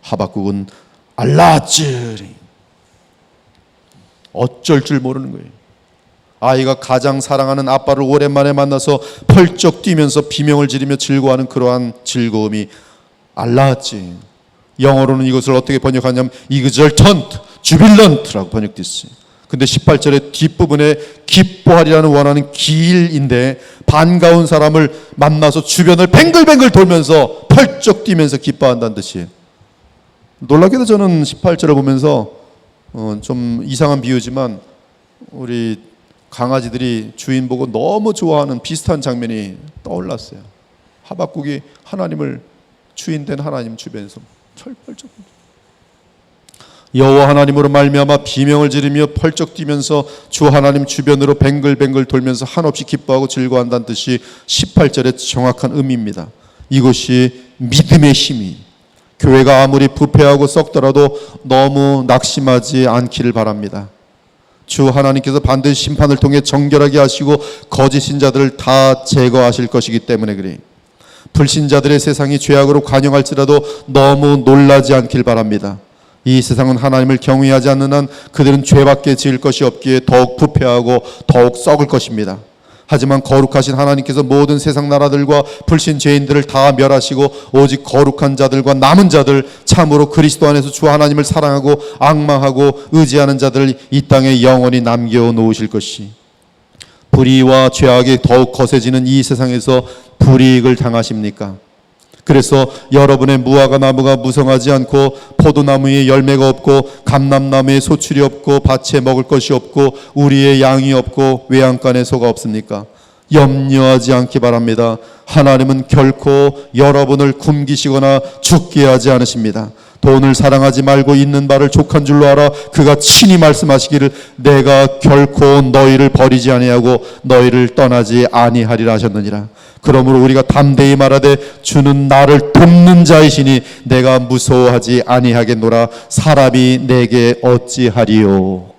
S2: 하박국은 알라즈리, 어쩔 줄 모르는 거예요. 아이가 가장 사랑하는 아빠를 오랜만에 만나서 펄쩍 뛰면서 비명을 지르며 즐거워하는 그러한 즐거움이 알라지. 영어로는 이것을 어떻게 번역하냐면 exultant, jubilant라고 번역됐어요. 근데 18절의 뒷부분에 기뻐하리라는 원하는 기일인데 반가운 사람을 만나서 주변을 뱅글뱅글 돌면서 펄쩍 뛰면서 기뻐한다는 뜻이에요. 놀랍게도 저는 18절을 보면서 좀 이상한 비유지만 우리 강아지들이 주인 보고 너무 좋아하는 비슷한 장면이 떠올랐어요. 하박국이 하나님을, 주인된 하나님 주변에서 펄쩍 여호와 하나님으로 말미암아 비명을 지르며 펄쩍 뛰면서 주 하나님 주변으로 뱅글뱅글 돌면서 한없이 기뻐하고 즐거워한다는 뜻이 18절의 정확한 의미입니다. 이것이 믿음의 힘이, 교회가 아무리 부패하고 썩더라도 너무 낙심하지 않기를 바랍니다. 주 하나님께서 반드시 심판을 통해 정결하게 하시고 거짓 신자들을 다 제거하실 것이기 때문에 그래. 불신자들의 세상이 죄악으로 관영할지라도 너무 놀라지 않길 바랍니다. 이 세상은 하나님을 경외하지 않는 한 그들은 죄밖에 지을 것이 없기에 더욱 부패하고 더욱 썩을 것입니다. 하지만 거룩하신 하나님께서 모든 세상 나라들과 불신 죄인들을 다 멸하시고 오직 거룩한 자들과 남은 자들, 참으로 그리스도 안에서 주 하나님을 사랑하고 앙망하고 의지하는 자들을 이 땅에 영원히 남겨놓으실 것이, 불의와 죄악이 더욱 거세지는 이 세상에서 불이익을 당하십니까? 그래서 여러분의 무화과 나무가 무성하지 않고 포도나무에 열매가 없고 감람나무에 소출이 없고 밭에 먹을 것이 없고 우리의 양이 없고 외양간에 소가 없습니까? 염려하지 않기 바랍니다. 하나님은 결코 여러분을 굶기시거나 죽게 하지 않으십니다. 돈을 사랑하지 말고 있는 바를 족한 줄로 알아. 그가 친히 말씀하시기를 내가 결코 너희를 버리지 아니하고 너희를 떠나지 아니하리라 하셨느니라. 그러므로 우리가 담대히 말하되 주는 나를 돕는 자이시니 내가 무서워하지 아니하겠노라. 사람이 내게 어찌하리요.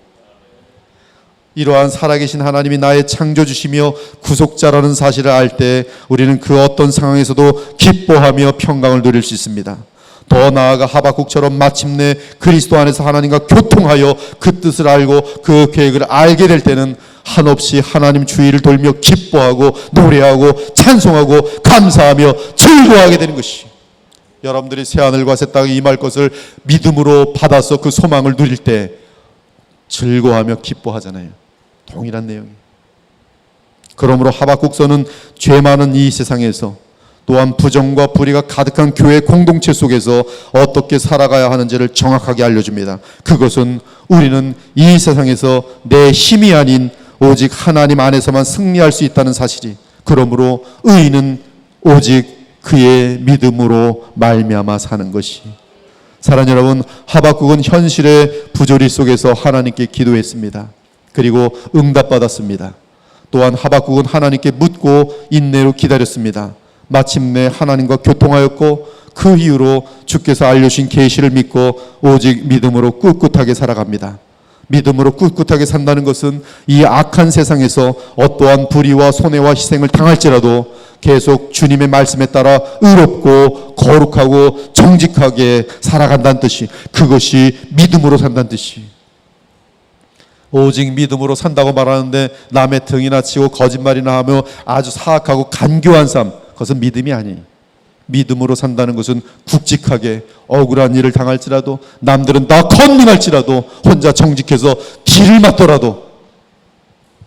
S2: 이러한 살아계신 하나님이 나의 창조주시며 구속자라는 사실을 알 때 우리는 그 어떤 상황에서도 기뻐하며 평강을 누릴 수 있습니다. 더 나아가 하박국처럼 마침내 그리스도 안에서 하나님과 교통하여 그 뜻을 알고 그 계획을 알게 될 때는 한없이 하나님 주의를 돌며 기뻐하고 노래하고 찬송하고 감사하며 즐거워하게 되는 것이, 여러분들이 새하늘과 새 땅에 임할 것을 믿음으로 받아서 그 소망을 누릴 때 즐거워하며 기뻐하잖아요. 동일한 내용이에요. 그러므로 하박국서는 죄 많은 이 세상에서 또한 부정과 불의가 가득한 교회 공동체 속에서 어떻게 살아가야 하는지를 정확하게 알려줍니다. 그것은 우리는 이 세상에서 내 힘이 아닌 오직 하나님 안에서만 승리할 수 있다는 사실이, 그러므로 의인은 오직 그의 믿음으로 말미암아 사는 것이. 사랑하는 여러분, 하박국은 현실의 부조리 속에서 하나님께 기도했습니다. 그리고 응답받았습니다. 또한 하박국은 하나님께 묻고 인내로 기다렸습니다. 마침내 하나님과 교통하였고 그 이후로 주께서 알려주신 계시를 믿고 오직 믿음으로 꿋꿋하게 살아갑니다. 믿음으로 꿋꿋하게 산다는 것은 이 악한 세상에서 어떠한 불의와 손해와 희생을 당할지라도 계속 주님의 말씀에 따라 의롭고 거룩하고 정직하게 살아간다는 뜻이, 그것이 믿음으로 산다는 뜻이. 오직 믿음으로 산다고 말하는데 남의 등이나 치고 거짓말이나 하며 아주 사악하고 간교한 삶, 그것은 믿음이 아니에요. 믿음으로 산다는 것은 굵직하게 억울한 일을 당할지라도, 남들은 다 건능할지라도 혼자 정직해서 길을 맞더라도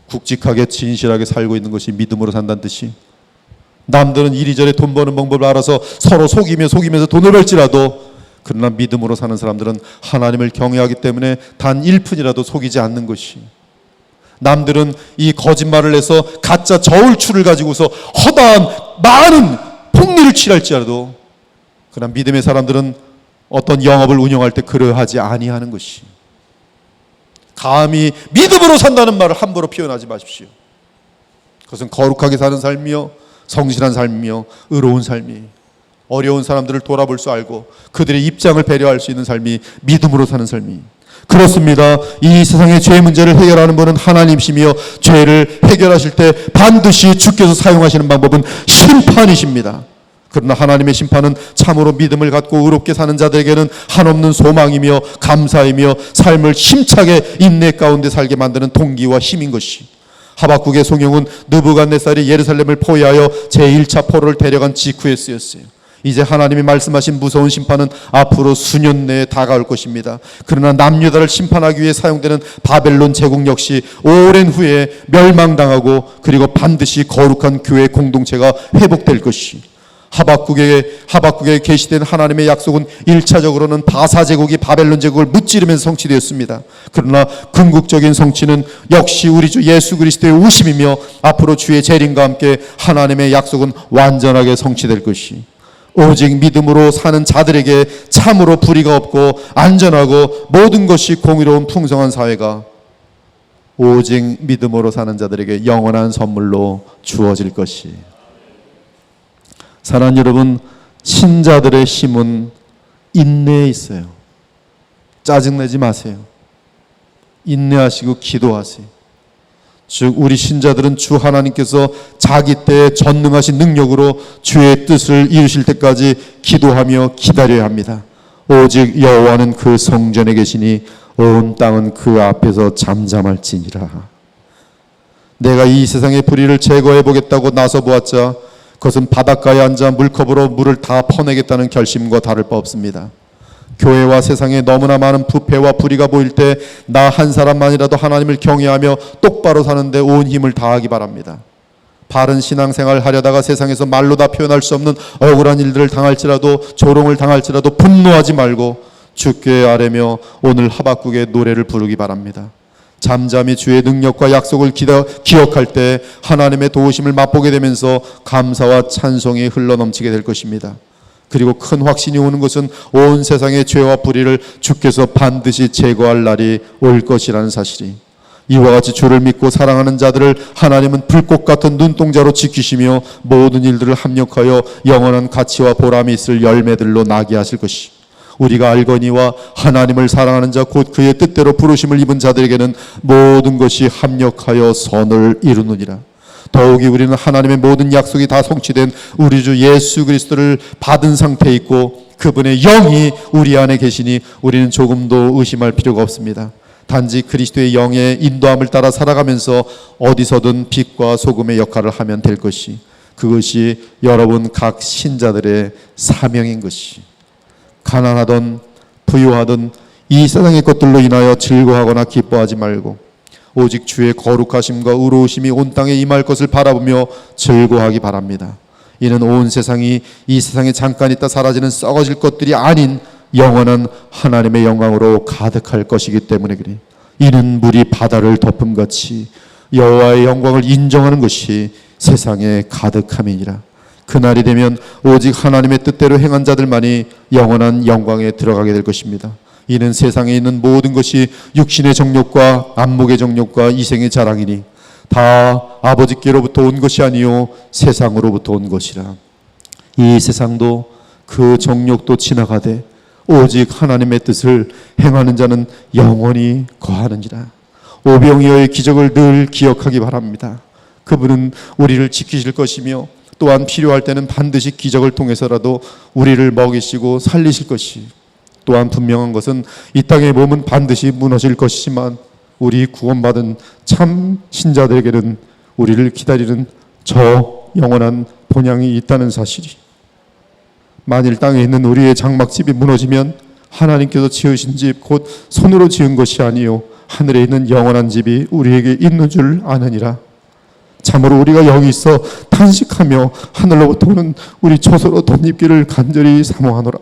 S2: 굵직하게 진실하게 살고 있는 것이 믿음으로 산다는 뜻이. 남들은 이리저리 돈 버는 방법을 알아서 서로 속이면서 돈을 벌지라도, 그러나 믿음으로 사는 사람들은 하나님을 경외하기 때문에 단 1푼이라도 속이지 않는 것이. 남들은 이 거짓말을 해서 가짜 저울추를 가지고서 허다한 많은 폭리를 취할지라도, 그러나 믿음의 사람들은 어떤 영업을 운영할 때 그러하지 아니하는 것이. 감히 믿음으로 산다는 말을 함부로 표현하지 마십시오. 그것은 거룩하게 사는 삶이요, 성실한 삶이요, 의로운 삶이에요. 어려운 사람들을 돌아볼 수 알고 그들의 입장을 배려할 수 있는 삶이 믿음으로 사는 삶이. 그렇습니다. 이 세상의 죄 문제를 해결하는 분은 하나님이시며 죄를 해결하실 때 반드시 주께서 사용하시는 방법은 심판이십니다. 그러나 하나님의 심판은 참으로 믿음을 갖고 의롭게 사는 자들에게는 한없는 소망이며 감사이며 삶을 힘차게 인내 가운데 살게 만드는 동기와 힘인 것이. 하박국의 송영은 느부갓네살이 예루살렘을 포위하여 제1차 포로를 데려간 직후에 쓰였어요. 이제 하나님이 말씀하신 무서운 심판은 앞으로 수년 내에 다가올 것입니다. 그러나 남유다를 심판하기 위해 사용되는 바벨론 제국 역시 오랜 후에 멸망당하고 그리고 반드시 거룩한 교회 공동체가 회복될 것이. 하박국에 계시된 하나님의 약속은 1차적으로는 바사 제국이 바벨론 제국을 무찌르면서 성취되었습니다. 그러나 궁극적인 성취는 역시 우리 주 예수 그리스도의 오심이며 앞으로 주의 재림과 함께 하나님의 약속은 완전하게 성취될 것이. 오직 믿음으로 사는 자들에게 참으로 불의가 없고 안전하고 모든 것이 공의로운 풍성한 사회가 오직 믿음으로 사는 자들에게 영원한 선물로 주어질 것이. 사랑하는 여러분, 신자들의 힘은 인내에 있어요. 짜증내지 마세요. 인내하시고 기도하세요. 즉 우리 신자들은 주 하나님께서 자기 때에 전능하신 능력으로 주의 뜻을 이루실 때까지 기도하며 기다려야 합니다. 오직 여호와는 그 성전에 계시니 온 땅은 그 앞에서 잠잠할지니라. 내가 이 세상의 불의를 제거해 보겠다고 나서 보았자 그것은 바닷가에 앉아 물컵으로 물을 다 퍼내겠다는 결심과 다를 바 없습니다. 교회와 세상에 너무나 많은 부패와 불의가 보일 때 나 한 사람만이라도 하나님을 경외하며 똑바로 사는데 온 힘을 다하기 바랍니다. 바른 신앙생활을 하려다가 세상에서 말로 다 표현할 수 없는 억울한 일들을 당할지라도 조롱을 당할지라도 분노하지 말고 주께 아뢰며 오늘 하박국의 노래를 부르기 바랍니다. 잠잠히 주의 능력과 약속을 기억할 때 하나님의 도우심을 맛보게 되면서 감사와 찬송이 흘러넘치게 될 것입니다. 그리고 큰 확신이 오는 것은 온 세상의 죄와 불의를 주께서 반드시 제거할 날이 올 것이라는 사실이. 이와 같이 주를 믿고 사랑하는 자들을 하나님은 불꽃 같은 눈동자로 지키시며 모든 일들을 합력하여 영원한 가치와 보람이 있을 열매들로 나게 하실 것이. 우리가 알거니와 하나님을 사랑하는 자 곧 그의 뜻대로 부르심을 입은 자들에게는 모든 것이 합력하여 선을 이루느니라. 더욱이 우리는 하나님의 모든 약속이 다 성취된 우리 주 예수 그리스도를 받은 상태에 있고 그분의 영이 우리 안에 계시니 우리는 조금도 의심할 필요가 없습니다. 단지 그리스도의 영의 인도함을 따라 살아가면서 어디서든 빛과 소금의 역할을 하면 될 것이, 그것이 여러분 각 신자들의 사명인 것이, 가난하든 부유하든 이 세상의 것들로 인하여 즐거워하거나 기뻐하지 말고 오직 주의 거룩하심과 의로우심이 온 땅에 임할 것을 바라보며 즐거워하기 바랍니다. 이는 온 세상이 이 세상에 잠깐 있다 사라지는 썩어질 것들이 아닌 영원한 하나님의 영광으로 가득할 것이기 때문에 그래. 이는 물이 바다를 덮음같이 여호와의 영광을 인정하는 것이 세상에 가득함이니라. 그날이 되면 오직 하나님의 뜻대로 행한 자들만이 영원한 영광에 들어가게 될 것입니다. 이는 세상에 있는 모든 것이 육신의 정욕과 안목의 정욕과 이생의 자랑이니 다 아버지께로부터 온 것이 아니요 세상으로부터 온 것이라. 이 세상도 그 정욕도 지나가되 오직 하나님의 뜻을 행하는 자는 영원히 거하느니라. 오병이어의 기적을 늘 기억하기 바랍니다. 그분은 우리를 지키실 것이며 또한 필요할 때는 반드시 기적을 통해서라도 우리를 먹이시고 살리실 것이, 또한 분명한 것은 이 땅의 몸은 반드시 무너질 것이지만 우리 구원받은 참 신자들에게는 우리를 기다리는 저 영원한 본향이 있다는 사실이, 만일 땅에 있는 우리의 장막집이 무너지면 하나님께서 지으신 집 곧 손으로 지은 것이 아니요 하늘에 있는 영원한 집이 우리에게 있는 줄 아느니라. 참으로 우리가 여기 있어 탄식하며 하늘로부터 오는 우리 초소로 덧입기를 간절히 사모하노라.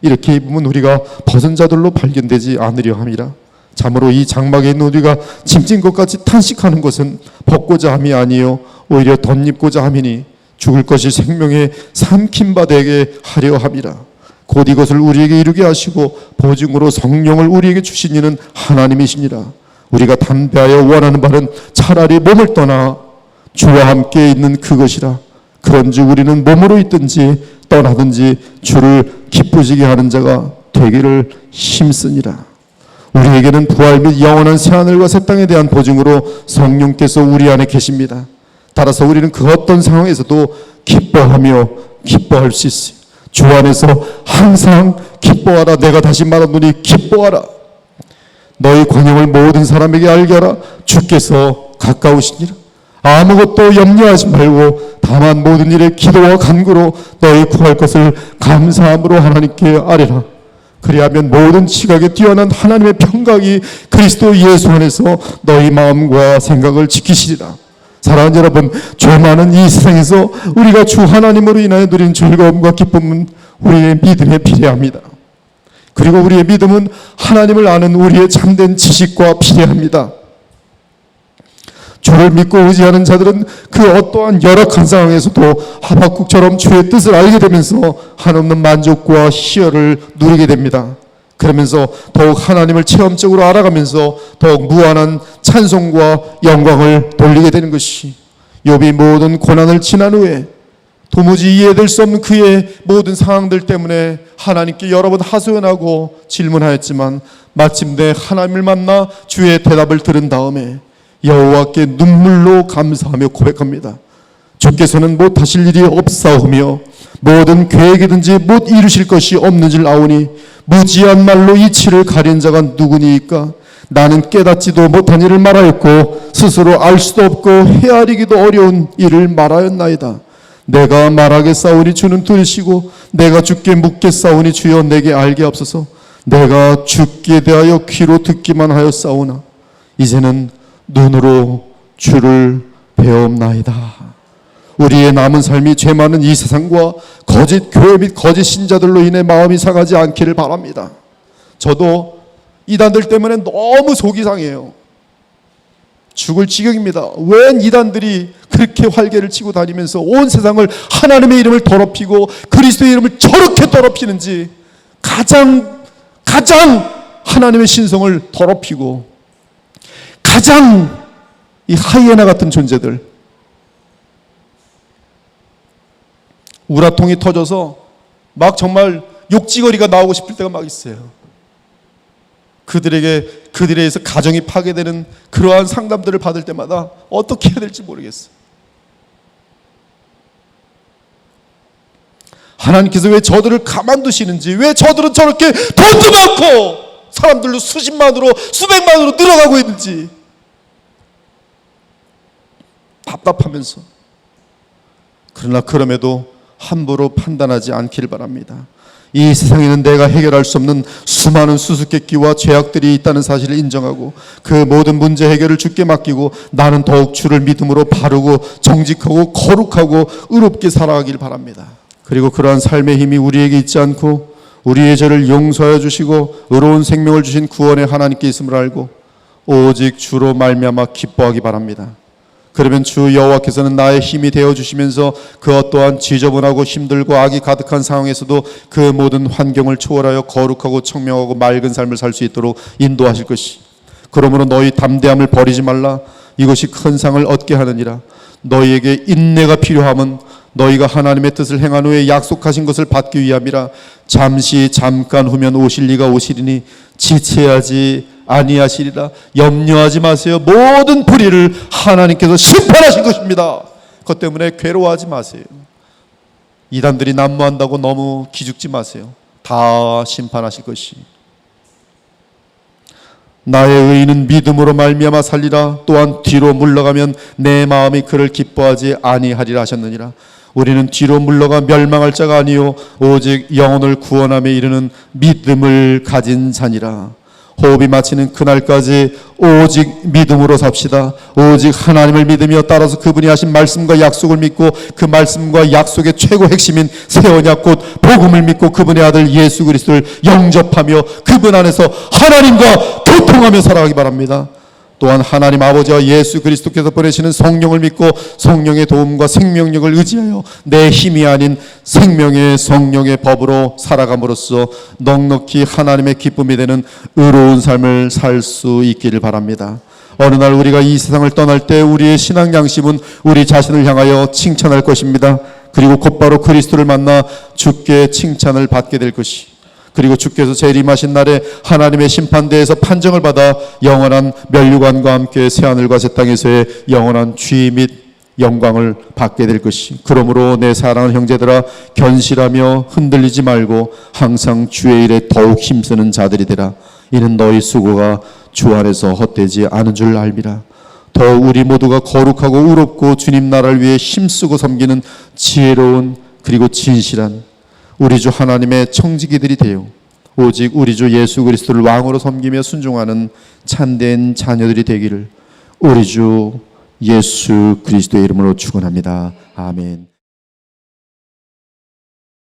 S2: 이렇게 입으면 우리가 벗은 자들로 발견되지 않으려 함이라. 참으로 이 장막에 있는 우리가 짐진 것 같이 탄식하는 것은 벗고자 함이 아니요 오히려 덧입고자 함이니 죽을 것이 생명에 삼킨 바 되게 하려 함이라. 곧 이것을 우리에게 이루게 하시고 보증으로 성령을 우리에게 주신 이는 하나님이시니라. 우리가 담대하여 원하는 바는 차라리 몸을 떠나 주와 함께 있는 그것이라. 그런즉 우리는 몸으로 있든지 떠나든지 주를 기쁘시게 하는 자가 되기를 힘쓰니라. 우리에게는 부활 및 영원한 새하늘과 새 땅에 대한 보증으로 성령께서 우리 안에 계십니다. 따라서 우리는 그 어떤 상황에서도 기뻐하며 기뻐할 수 있어요. 주 안에서 항상 기뻐하라. 내가 다시 말하노니 기뻐하라. 너희 관용을 모든 사람에게 알게 하라. 주께서 가까우시니라. 아무것도 염려하지 말고 다만 모든 일에 기도와 간구로 너희 구할 것을 감사함으로 하나님께 아뢰라. 그리하면 모든 지각에 뛰어난 하나님의 평강이 그리스도 예수 안에서 너희 마음과 생각을 지키시리라. 사랑하는 여러분, 죄 많은 이 세상에서 우리가 주 하나님으로 인하여 누린 즐거움과 기쁨은 우리의 믿음에 비례합니다. 그리고 우리의 믿음은 하나님을 아는 우리의 참된 지식과 비례합니다. 주를 믿고 의지하는 자들은 그 어떠한 열악한 상황에서도 하박국처럼 주의 뜻을 알게 되면서 한없는 만족과 희열을 누리게 됩니다. 그러면서 더욱 하나님을 체험적으로 알아가면서 더욱 무한한 찬송과 영광을 돌리게 되는 것이, 욥이 모든 고난을 지난 후에 도무지 이해될 수 없는 그의 모든 상황들 때문에 하나님께 여러 번 하소연하고 질문하였지만 마침내 하나님을 만나 주의 대답을 들은 다음에 여호와께 눈물로 감사하며 고백합니다. 주께서는 못하실 일이 없사오며 모든 계획이든지 못 이루실 것이 없는 줄 아오니 무지한 말로 이치를 가린 자가 누구니이까. 나는 깨닫지도 못한 일을 말하였고 스스로 알 수도 없고 헤아리기도 어려운 일을 말하였나이다. 내가 말하겠사오니 주는 들으시고 내가 주께 묻겠사오니 주여 내게 알게 하옵소서. 내가 주께 대하여 귀로 듣기만 하였사오나 이제는 눈으로 주를 배움나이다. 우리의 남은 삶이 죄 많은 이 세상과 거짓 교회 및 거짓 신자들로 인해 마음이 상하지 않기를 바랍니다. 저도 이단들 때문에 너무 속이 상해요. 죽을 지경입니다. 웬 이단들이 그렇게 활개를 치고 다니면서 온 세상을 하나님의 이름을 더럽히고 그리스도의 이름을 저렇게 더럽히는지, 가장 하나님의 신성을 더럽히고 가장 이 하이에나 같은 존재들, 우라통이 터져서 막 정말 욕지거리가 나오고 싶을 때가 막 있어요. 그들에 의해서 가정이 파괴되는 그러한 상담들을 받을 때마다 어떻게 해야 될지 모르겠어요. 하나님께서 왜 저들을 가만두시는지, 왜 저들은 저렇게 돈도 많고 사람들도 수십만으로 수백만으로 늘어가고 있는지 답답하면서, 그러나 그럼에도 함부로 판단하지 않기를 바랍니다. 이 세상에는 내가 해결할 수 없는 수많은 수수께끼와 죄악들이 있다는 사실을 인정하고 그 모든 문제 해결을 주께 맡기고 나는 더욱 주를 믿음으로 바르고 정직하고 거룩하고 의롭게 살아가길 바랍니다. 그리고 그러한 삶의 힘이 우리에게 있지 않고 우리의 죄를 용서하여 주시고 의로운 생명을 주신 구원의 하나님께 있음을 알고 오직 주로 말미암아 기뻐하기 바랍니다. 그러면 주 여호와께서는 나의 힘이 되어 주시면서 그 어떠한 지저분하고 힘들고 악이 가득한 상황에서도 그 모든 환경을 초월하여 거룩하고 청명하고 맑은 삶을 살 수 있도록 인도하실 것이. 그러므로 너희 담대함을 버리지 말라. 이것이 큰 상을 얻게 하느니라. 너희에게 인내가 필요함은 너희가 하나님의 뜻을 행한 후에 약속하신 것을 받기 위함이라. 잠깐 후면 오실 이가 오시리니 지체하지 아니하시리라. 염려하지 마세요. 모든 불의를 하나님께서 심판하신 것입니다. 그것 때문에 괴로워하지 마세요. 이단들이 난무한다고 너무 기죽지 마세요. 다 심판하실 것이. 나의 의인은 믿음으로 말미암아 살리라. 또한 뒤로 물러가면 내 마음이 그를 기뻐하지 아니하리라 하셨느니라. 우리는 뒤로 물러가 멸망할 자가 아니요 오직 영혼을 구원함에 이르는 믿음을 가진 자니라. 호흡이 마치는 그날까지 오직 믿음으로 삽시다. 오직 하나님을 믿으며 따라서 그분이 하신 말씀과 약속을 믿고 그 말씀과 약속의 최고 핵심인 새 언약 곧 복음을 믿고 그분의 아들 예수 그리스도를 영접하며 그분 안에서 하나님과 교통하며 살아가기 바랍니다. 또한 하나님 아버지와 예수 그리스도께서 보내시는 성령을 믿고 성령의 도움과 생명력을 의지하여 내 힘이 아닌 생명의 성령의 법으로 살아감으로써 넉넉히 하나님의 기쁨이 되는 의로운 삶을 살 수 있기를 바랍니다. 어느 날 우리가 이 세상을 떠날 때 우리의 신앙 양심은 우리 자신을 향하여 칭찬할 것입니다. 그리고 곧바로 그리스도를 만나 주께 칭찬을 받게 될 것이. 그리고 주께서 재림하신 날에 하나님의 심판대에서 판정을 받아 영원한 면류관과 함께 새하늘과 새 땅에서의 영원한 주의 및 영광을 받게 될 것이. 그러므로 내 사랑하는 형제들아 견실하며 흔들리지 말고 항상 주의 일에 더욱 힘쓰는 자들이 되라. 이는 너희 수고가 주 안에서 헛되지 않은 줄 알미라. 더욱 우리 모두가 거룩하고 의롭고 주님 나라를 위해 힘쓰고 섬기는 지혜로운 그리고 진실한 우리 주 하나님의 청지기들이 되어 오직 우리 주 예수 그리스도를 왕으로 섬기며 순종하는 참된 자녀들이 되기를 우리 주 예수 그리스도의 이름으로 축원합니다. 아멘.